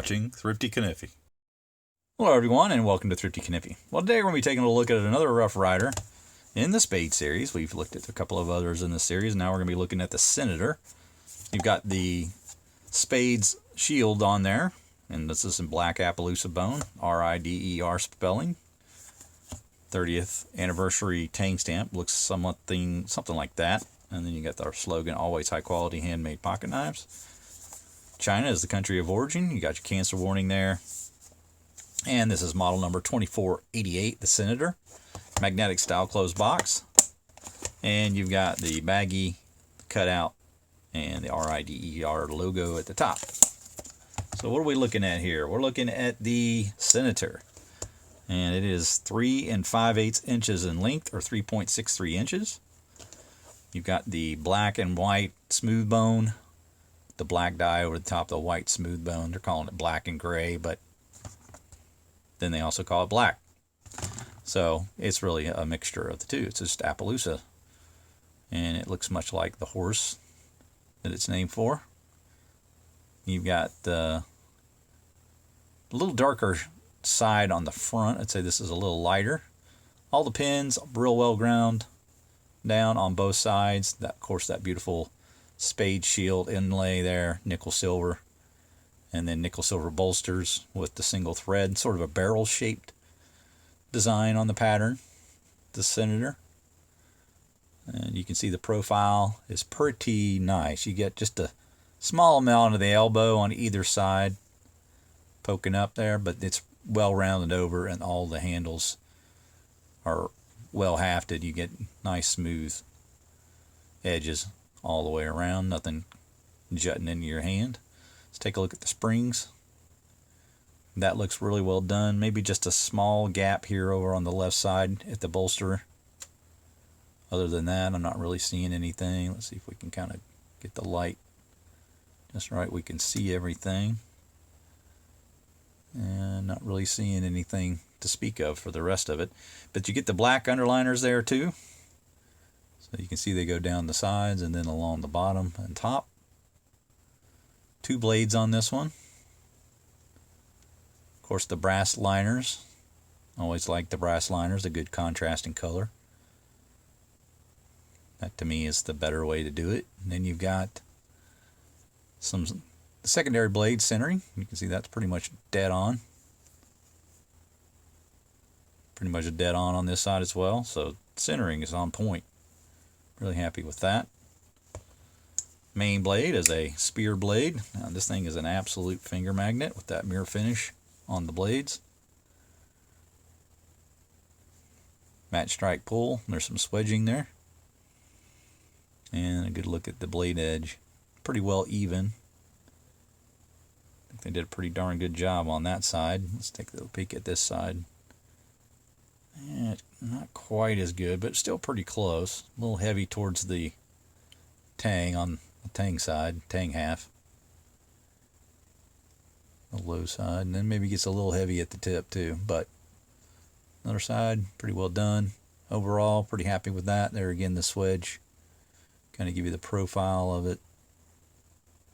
watching Thrifty Kaniffy. Hello everyone and welcome to Thrifty Kaniffy. Well, today we're going to be taking a look at another Rough Rider in the Spade series. We've looked at a couple of others in this series. Now we're going to be looking at the Senator. You've got the Spades shield on there, and this is in black Appaloosa bone, R-I-D-E-R spelling. 30th anniversary tang stamp, looks something like that. And then you got our slogan, always high quality handmade pocket knives. China is the country of origin. You got your cancer warning there. And this is model number 2488, the Senator. Magnetic style closed box. And you've got the baggy cutout and the RIDER logo at the top. So what are we looking at here? We're looking at the Senator. And it is 3 5/8 inches in length, or 3.63 inches. You've got the black and white smooth bone, the black dye over the top of the white smooth bone. They're calling it black and gray, but then they also call it black. So it's really a mixture of the two. It's just Appaloosa. And it looks much like the horse that it's named for. You've got the little darker side on the front. I'd say this is a little lighter. All the pins real well ground down on both sides. That, of course, that beautiful spade shield inlay there, nickel silver, and then nickel silver bolsters with the single thread, sort of a barrel shaped design on the pattern, the Senator. And you can see the profile is pretty nice. You get just a small amount of the elbow on either side poking up there, but it's well rounded over and all the handles are well hafted. You get nice smooth edges all the way around, nothing jutting into your hand. Let's take a look at the springs. That looks really well done. Maybe just a small gap here over on the left side at the bolster. Other than that, I'm not really seeing anything. Let's see if we can kind of get the light just right. We can see everything. And not really seeing anything to speak of for the rest of it. But you get the black underliners there too. So you can see they go down the sides and then along the bottom and top. 2 blades on this one. Of course, the brass liners. Always like the brass liners, a good contrasting color. That to me is the better way to do it. And then you've got some secondary blade centering. You can see that's pretty much dead on. Pretty much dead on this side as well. So centering is on point. Really happy with that. Main blade is a spear blade. Now this thing is an absolute finger magnet with that mirror finish on the blades. Match strike pull. There's some swedging there. And a good look at the blade edge. Pretty well even. I think they did a pretty darn good job on that side. Let's take a little peek at this side. Yeah, not quite as good, but still pretty close. A little heavy towards the tang on the tang side, tang half. The low side, and then maybe gets a little heavy at the tip too. But other side, pretty well done. Overall, pretty happy with that. There again, the swedge. Kind of give you the profile of it.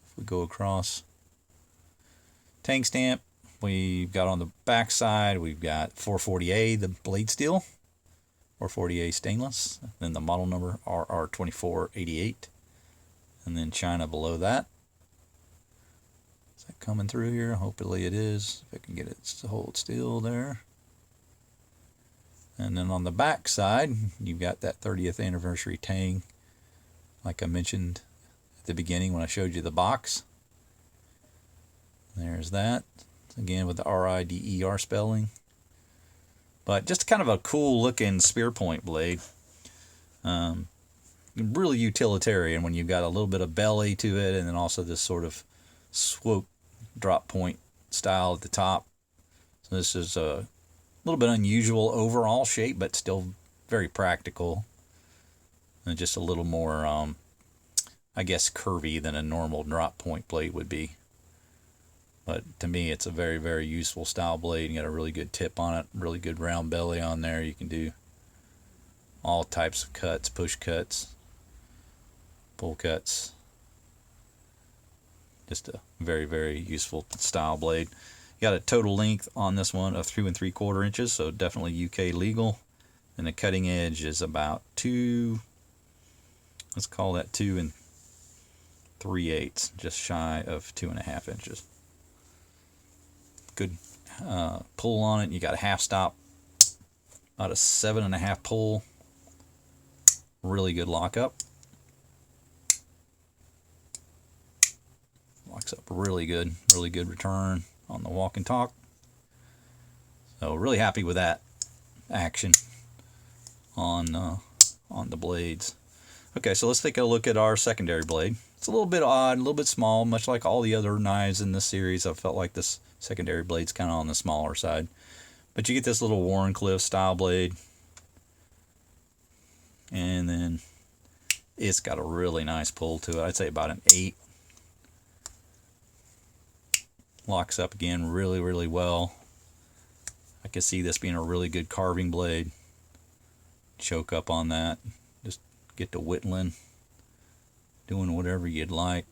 If we go across. Tang stamp. We've got on the back side, we've got 440A, the blade steel, 440A stainless, then the model number RR2488, and then China below that. Is that coming through here? Hopefully it is. If I can get it to hold still there. And then on the back side, you've got that 30th anniversary tang, like I mentioned at the beginning when I showed you the box. There's that. Again with the RIDER spelling. But just kind of a cool looking spearpoint blade. Really utilitarian when you've got a little bit of belly to it and then also this sort of swoop drop point style at the top. So this is a little bit unusual overall shape, but still very practical. And just a little more, I guess, curvy than a normal drop point blade would be. But to me, it's a very, very useful style blade. You got a really good tip on it, really good round belly on there. You can do all types of cuts, push cuts, pull cuts. Just a very, very useful style blade. You got a total length on this one of 2 3/4 inches, so definitely UK legal. And the cutting edge is about 2, let's call that 2 3/8, just shy of 2.5 inches. Good pull on it. You got a half stop, about a 7.5 pull. Really good lockup. Locks up really good return on the walk and talk. So really happy with that action on the blades. Okay, so let's take a look at our secondary blade. It's a little bit odd, a little bit small, much like all the other knives in this series. I felt like this secondary blade's kind of on the smaller side. But you get this little Wharncliffe style blade. And then it's got a really nice pull to it. I'd say about an 8. Locks up again really well. I can see this being a really good carving blade. Choke up on that. Just get to whittling. Doing whatever you'd like.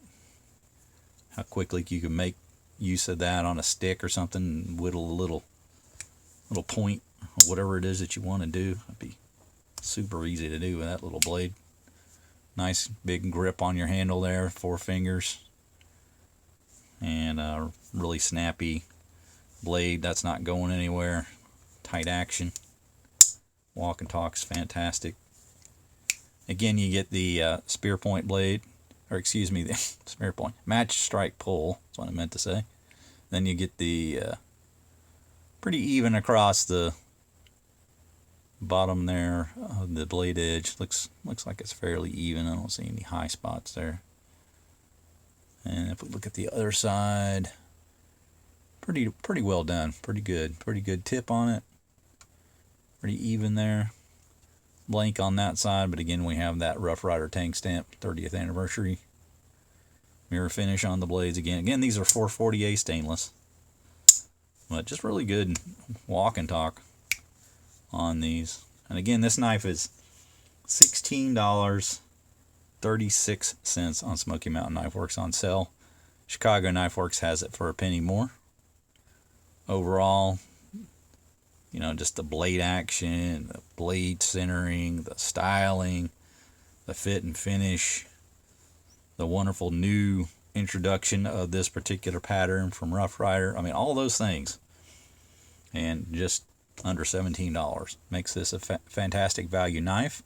How quickly you can make use of that on a stick or something and whittle a little point, whatever it is that you want to do. It'd be super easy to do with that little blade. Nice big grip on your handle there, 4 fingers. And a really snappy blade that's not going anywhere. Tight action. Walk and talk's fantastic. Again, you get the spearpoint blade, or excuse me, the spearpoint match strike pull. That's what I meant to say. Then you get the pretty even across the bottom there. The blade edge looks like it's fairly even. I don't see any high spots there. And if we look at the other side, pretty well done. Pretty good tip on it. Pretty even there. Blank on that side, but again we have that Rough Rider tank stamp 30th anniversary. Mirror finish on the blades again. Again, these are 440A stainless. But just really good walk and talk on these. And again, this knife is $16.36 on Smoky Mountain Knife Works on sale. Chicago Knife Works has it for a penny more. Overall, you know, just the blade action, the blade centering, the styling, the fit and finish, the wonderful new introduction of this particular pattern from Rough Rider. I mean, all those things. And just under $17 makes this a fantastic value knife.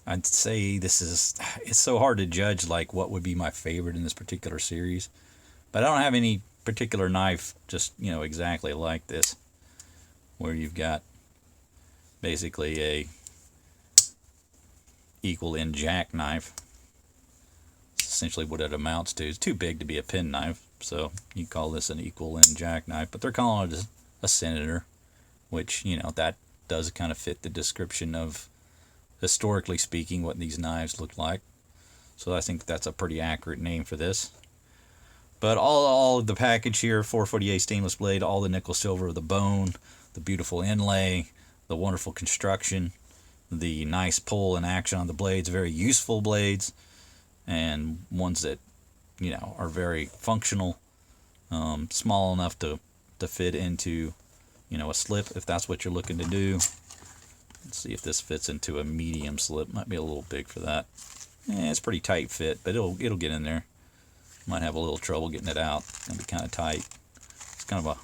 I'd say it's so hard to judge like what would be my favorite in this particular series. But I don't have any particular knife just, you know, exactly like this, where you've got basically a equal end jackknife. It's essentially what it amounts to. It's too big to be a penknife, so you call this an equal end jackknife, but they're calling it a senator, which, you know, that does kind of fit the description of, historically speaking, what these knives look like. So I think that's a pretty accurate name for this. But all of the package here, 440A stainless blade, all the nickel silver, the bone, the beautiful inlay, the wonderful construction, the nice pull and action on the blades, very useful blades, and ones that, you know, are very functional, small enough to fit into, you know, a slip if that's what you're looking to do. Let's see if this fits into a medium slip. Might be a little big for that. It's pretty tight fit, but it'll get in there. Might have a little trouble getting it out. It's gonna be kind of tight. It's kind of a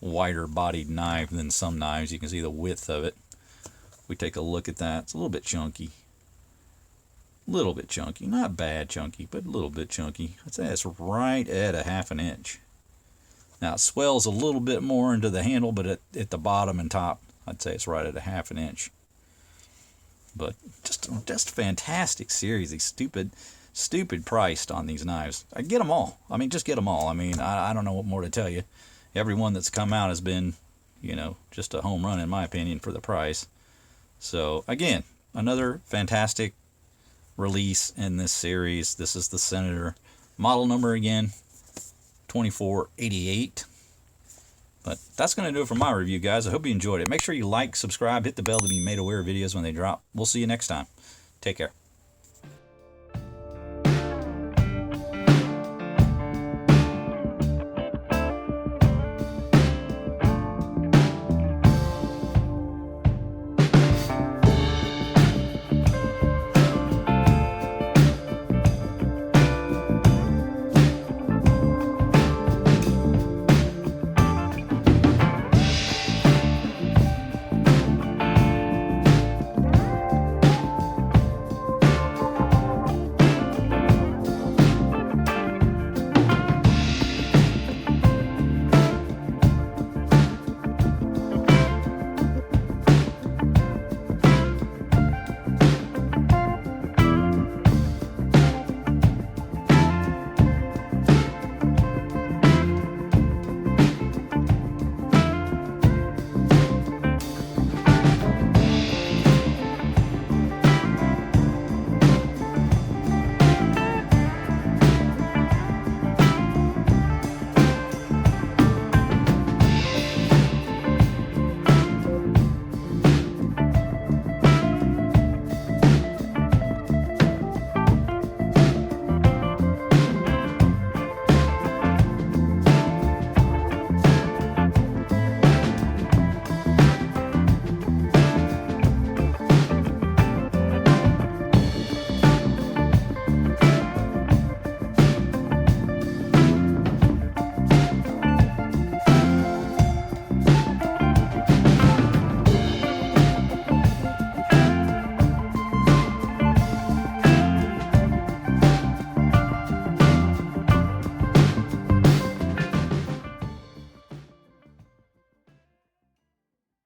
wider bodied knife than some knives. You can see the width of it. We take a look at that. It's a little bit chunky. Not bad chunky, but a little bit chunky. I'd say it's right at a 1/2 inch. Now it swells a little bit more into the handle, but at the bottom and top, I'd say it's right at a 1/2 inch. But just fantastic series. These stupid priced on these knives. I get them all. I mean, just get them all. I mean, I don't know what more to tell you. Every one that's come out has been, you know, just a home run in my opinion for the price. So again, another fantastic release in this series. This is the Senator. Model number again, 2488. But that's going to do it for my review, guys. I hope you enjoyed it. Make sure you like, subscribe, hit the bell to be made aware of videos when they drop. We'll see you next time. Take care.